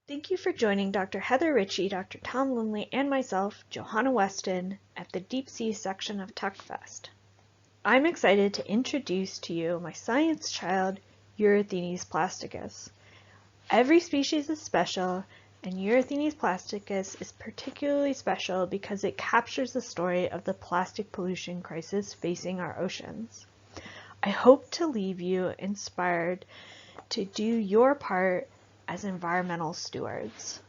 Thank you for joining Dr. Heather Ritchie, Dr. Tom Lindley, and myself, Johanna Weston, at the Deep Sea section of TechFest. I'm excited to introduce to you my science child, Erythenes plasticus. Every species is special, and Erythenes plasticus is particularly special because it captures the story of the plastic pollution crisis facing our oceans. I hope to leave you inspired to do your part as environmental stewards.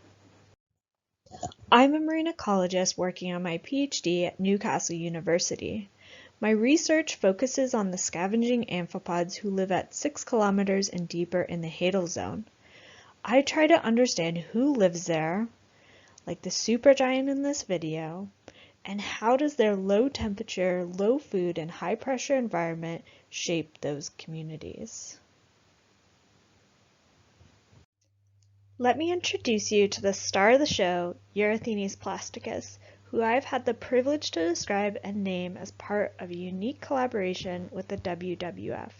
I'm a marine ecologist working on my PhD at Newcastle University. My research focuses on the scavenging amphipods who live at 6 kilometers and deeper in the Hadal Zone. I try to understand who lives there, like the supergiant in this video, and how does their low temperature, low food, and high pressure environment shape those communities. Let me introduce you to the star of the show, Erythenes plasticus, who I've had the privilege to describe and name as part of a unique collaboration with the WWF.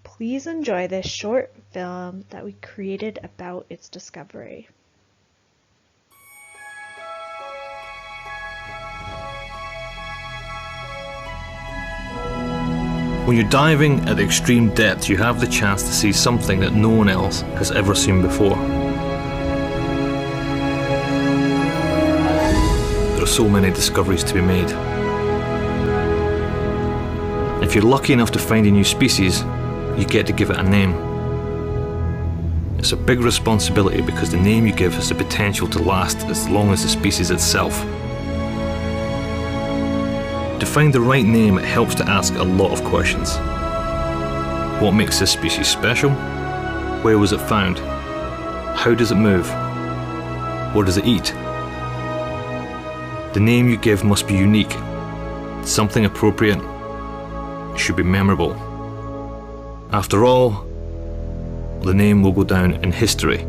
Please enjoy this short film that we created about its discovery. When you're diving at extreme depth, you have the chance to see something that no one else has ever seen before. There are so many discoveries to be made. If you're lucky enough to find a new species, you get to give it a name. It's a big responsibility because the name you give has the potential to last as long as the species itself. To find the right name, it helps to ask a lot of questions. What makes this species special? Where was it found? How does it move? What does it eat? The name you give must be unique, something appropriate. It should be memorable. After all, the name will go down in history.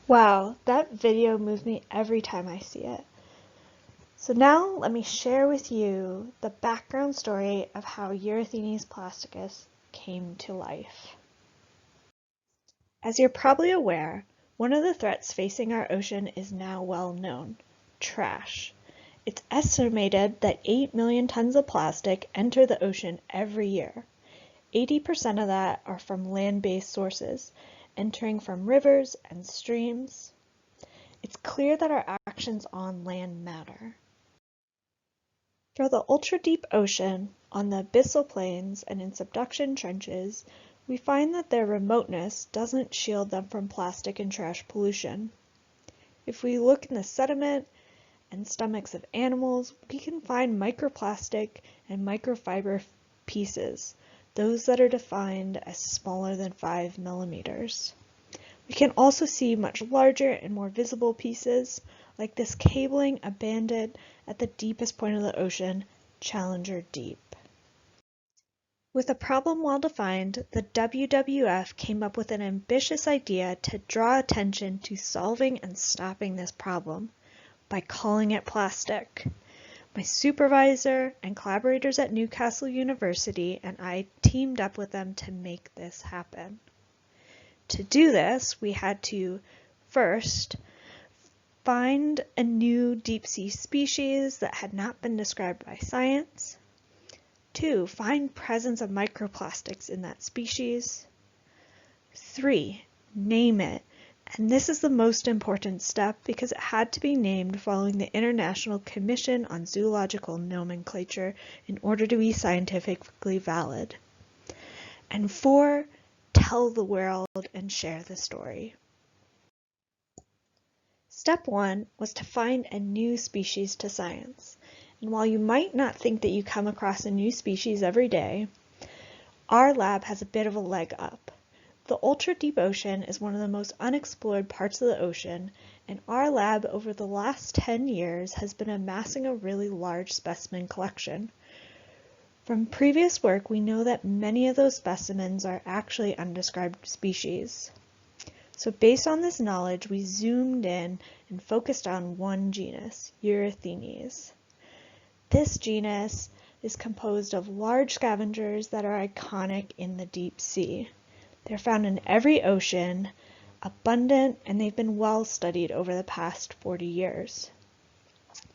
Wow, that video moves me every time I see it. So now let me share with you the background story of how Erythenes plasticus came to life. As you're probably aware, one of the threats facing our ocean is now well known: trash. It's estimated that 8 million tons of plastic enter the ocean every year. 80% of that are from land-based sources, entering from rivers and streams. It's clear that our actions on land matter. For the ultra-deep ocean, on the abyssal plains and in subduction trenches, we find that their remoteness doesn't shield them from plastic and trash pollution. If we look in the sediment and stomachs of animals, we can find microplastic and microfiber pieces, those that are defined as smaller than 5 millimeters. We can also see much larger and more visible pieces, like this cabling abandoned at the deepest point of the ocean, Challenger Deep. With a problem well defined, the WWF came up with an ambitious idea to draw attention to solving and stopping this problem by calling it plastic. My supervisor and collaborators at Newcastle University and I teamed up with them to make this happen. To do this, we had to first find a new deep sea species that had not been described by science. 2, find presence of microplastics in that species. 3, name it. And this is the most important step because it had to be named following the International Commission on Zoological Nomenclature in order to be scientifically valid. And 4, tell the world and share the story. Step 1 was to find a new species to science. And while you might not think that you come across a new species every day, our lab has a bit of a leg up. The ultra-deep ocean is one of the most unexplored parts of the ocean, and our lab over the last 10 years has been amassing a really large specimen collection. From previous work, we know that many of those specimens are actually undescribed species. So based on this knowledge, we zoomed in and focused on one genus, Erythenes. This genus is composed of large scavengers that are iconic in the deep sea. They're found in every ocean, abundant, and they've been well studied over the past 40 years.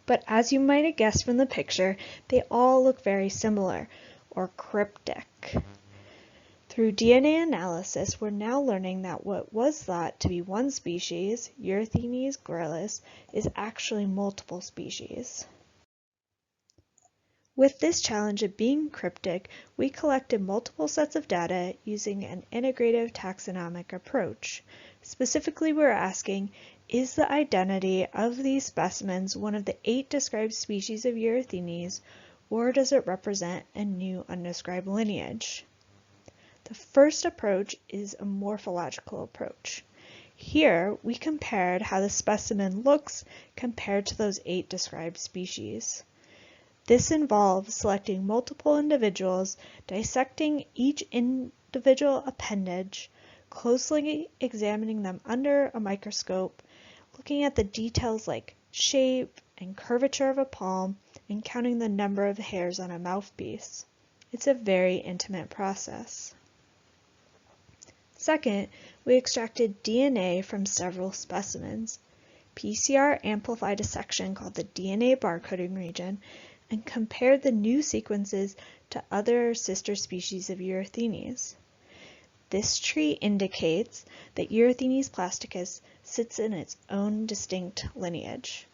But as you might have guessed from the picture, they all look very similar, or cryptic. Through DNA analysis, we're now learning that what was thought to be one species, Erythenes gryllus, is actually multiple species. With this challenge of being cryptic, we collected multiple sets of data using an integrative taxonomic approach. Specifically, we were asking, is the identity of these specimens one of the 8 described species of Erythenes, or does it represent a new undescribed lineage? The first approach is a morphological approach. Here, we compared how the specimen looks compared to those 8 described species. This involves selecting multiple individuals, dissecting each individual appendage, closely examining them under a microscope, looking at the details like shape and curvature of a palm, and counting the number of hairs on a mouthpiece. It's a very intimate process. Second, we extracted DNA from several specimens. PCR amplified a section called the DNA barcoding region and compared the new sequences to other sister species of Erythenes. This tree indicates that Erythenes plasticus sits in its own distinct lineage.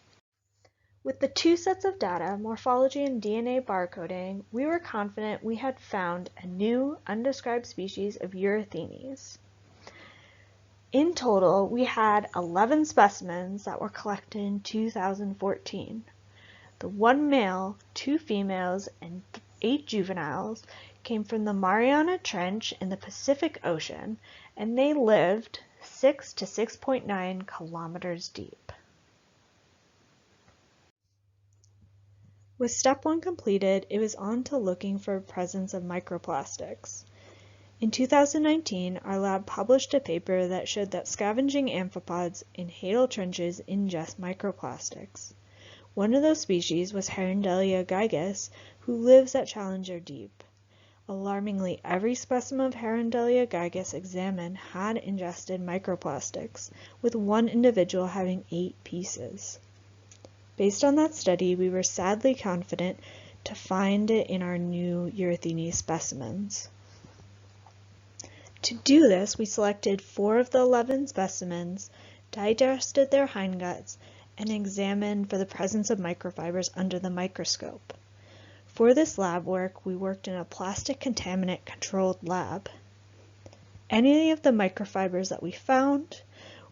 With the 2 sets of data, morphology and DNA barcoding, we were confident we had found a new undescribed species of Erythenes. In total, we had 11 specimens that were collected in 2014. The 1 male, 2 females, and 8 juveniles came from the Mariana Trench in the Pacific Ocean, and they lived 6 to 6.9 kilometers deep. With step 1 completed, it was on to looking for presence of microplastics. In 2019, our lab published a paper that showed that scavenging amphipods in hadal trenches ingest microplastics. One of those species was Herondelia gigas, who lives at Challenger Deep. Alarmingly, every specimen of Herondelia gigas examined had ingested microplastics, with one individual having 8 pieces. Based on that study, we were sadly confident to find it in our new Erythenes specimens. To do this, we selected 4 of the 11 specimens, digested their hindguts, and examined for the presence of microfibers under the microscope. For this lab work, we worked in a plastic contaminant controlled lab. Any of the microfibers that we found,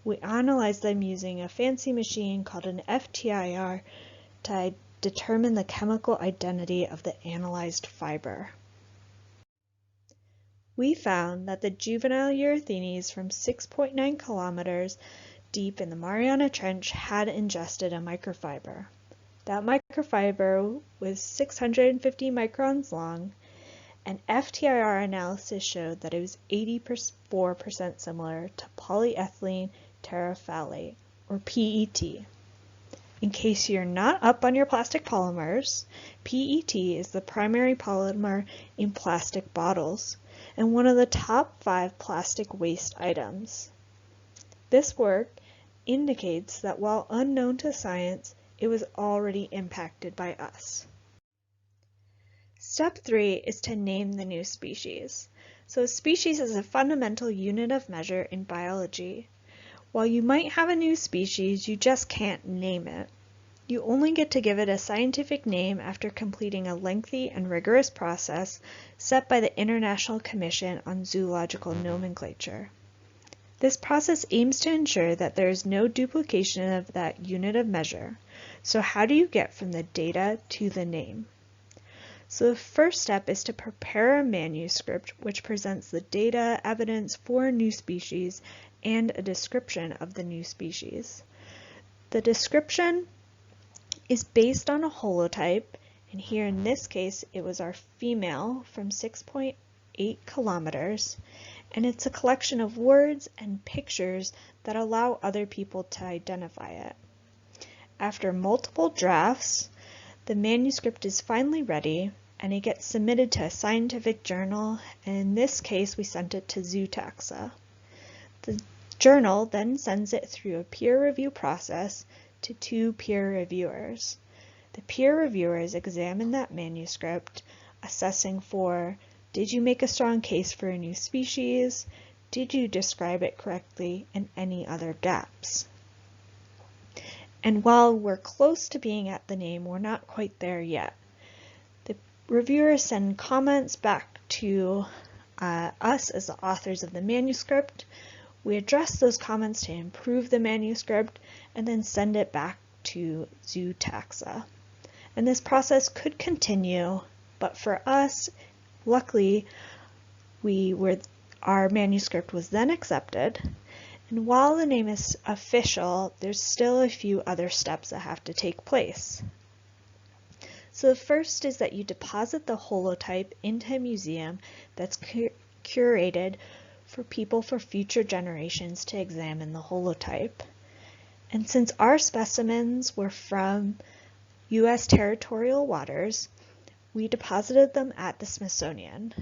we analyzed them using a fancy machine called an FTIR to determine the chemical identity of the analyzed fiber. We found that the juvenile Erythenes from 6.9 kilometers deep in the Mariana Trench had ingested a microfiber. That microfiber was 650 microns long, and FTIR analysis showed that it was 84% similar to polyethylene terephthalate, or PET. In case you're not up on your plastic polymers, PET is the primary polymer in plastic bottles and one of the top 5 plastic waste items. This work indicates that while unknown to science, it was already impacted by us. Step 3 is to name the new species. So a species is a fundamental unit of measure in biology. While you might have a new species, you just can't name it. You only get to give it a scientific name after completing a lengthy and rigorous process set by the International Commission on Zoological Nomenclature. This process aims to ensure that there is no duplication of that unit of measure. So how do you get from the data to the name? So the first step is to prepare a manuscript which presents the data, evidence for a new species, and a description of the new species. The description is based on a holotype, and here in this case it was our female from 6.8 kilometers, and it's a collection of words and pictures that allow other people to identify it. After multiple drafts, the manuscript is finally ready, and it gets submitted to a scientific journal, and in this case we sent it to Zootaxa. The journal then sends it through a peer review process to 2 peer reviewers. The peer reviewers examine that manuscript, assessing for, did you make a strong case for a new species? Did you describe it correctly? And any other gaps. And while we're close to being at the name, we're not quite there yet. The reviewers send comments back to us as the authors of the manuscript. We address those comments to improve the manuscript and then send it back to Zootaxa. And this process could continue, but for us, luckily, our manuscript was then accepted. And while the name is official, there's still a few other steps that have to take place. So the first is that you deposit the holotype into a museum that's curated for people for future generations to examine the holotype. And since our specimens were from U.S. territorial waters, we deposited them at the Smithsonian.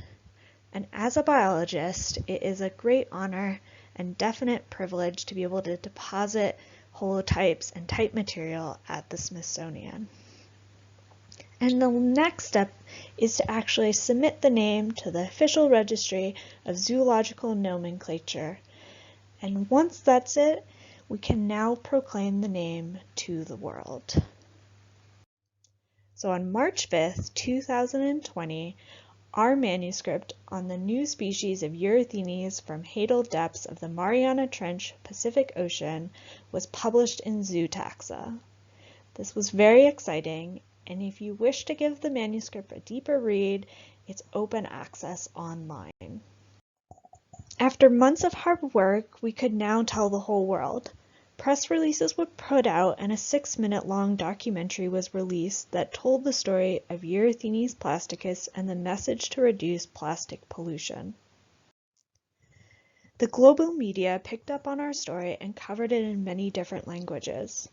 And as a biologist, it is a great honor and definite privilege to be able to deposit holotypes and type material at the Smithsonian. And the next step is to actually submit the name to the official registry of zoological nomenclature. And once that's it, we can now proclaim the name to the world. So on March 5th, 2020, our manuscript on the new species of Eurythenes from hadal depths of the Mariana Trench, Pacific Ocean, was published in Zootaxa. This was very exciting, and if you wish to give the manuscript a deeper read, it's open access online. After months of hard work, we could now tell the whole world. Press releases were put out and a 6-minute-long documentary was released that told the story of Eurythenes plasticus and the message to reduce plastic pollution. The global media picked up on our story and covered it in many different languages.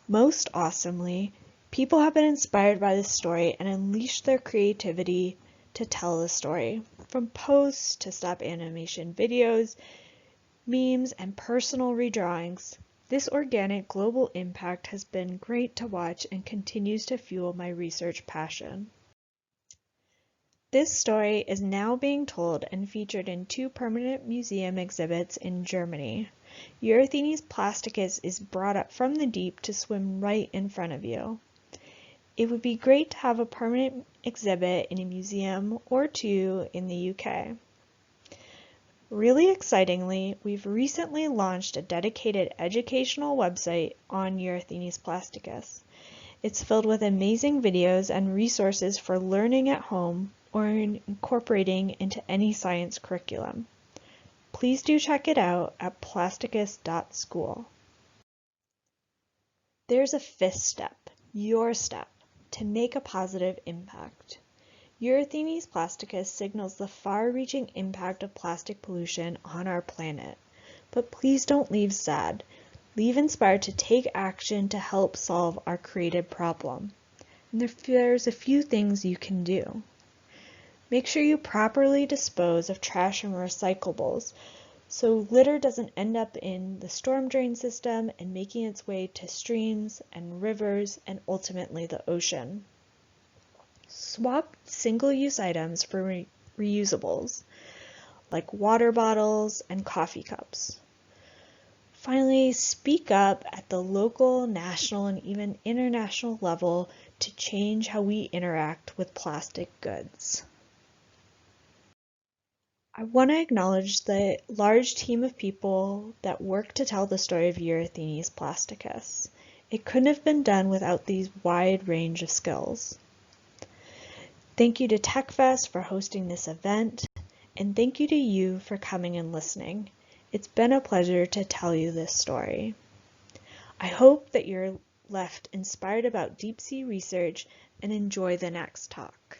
Most awesomely, people have been inspired by this story and unleashed their creativity to tell the story, from posts to stop animation videos, memes, and personal redrawings. This organic global impact has been great to watch and continues to fuel my research passion. This story is now being told and featured in 2 permanent museum exhibits in Germany. Eurythenes plasticus is brought up from the deep to swim right in front of you. It would be great to have a permanent exhibit in a museum or 2 in the UK. Really excitingly, we've recently launched a dedicated educational website on Eurythenes plasticus. It's filled with amazing videos and resources for learning at home or incorporating into any science curriculum. Please do check it out at plasticus.school. There's a 5th step, your step, to make a positive impact. Eurythenes plasticus signals the far-reaching impact of plastic pollution on our planet. But please don't leave sad. Leave inspired to take action to help solve our created problem. And there's a few things you can do. Make sure you properly dispose of trash and recyclables so litter doesn't end up in the storm drain system and making its way to streams and rivers and ultimately the ocean. Swap single-use items for reusables, like water bottles and coffee cups. Finally, speak up at the local, national, and even international level to change how we interact with plastic goods. I want to acknowledge the large team of people that work to tell the story of Eurythenes plasticus. It couldn't have been done without these wide range of skills. Thank you to TechFest for hosting this event, and thank you to you for coming and listening. It's been a pleasure to tell you this story. I hope that you're left inspired about deep sea research and enjoy the next talk.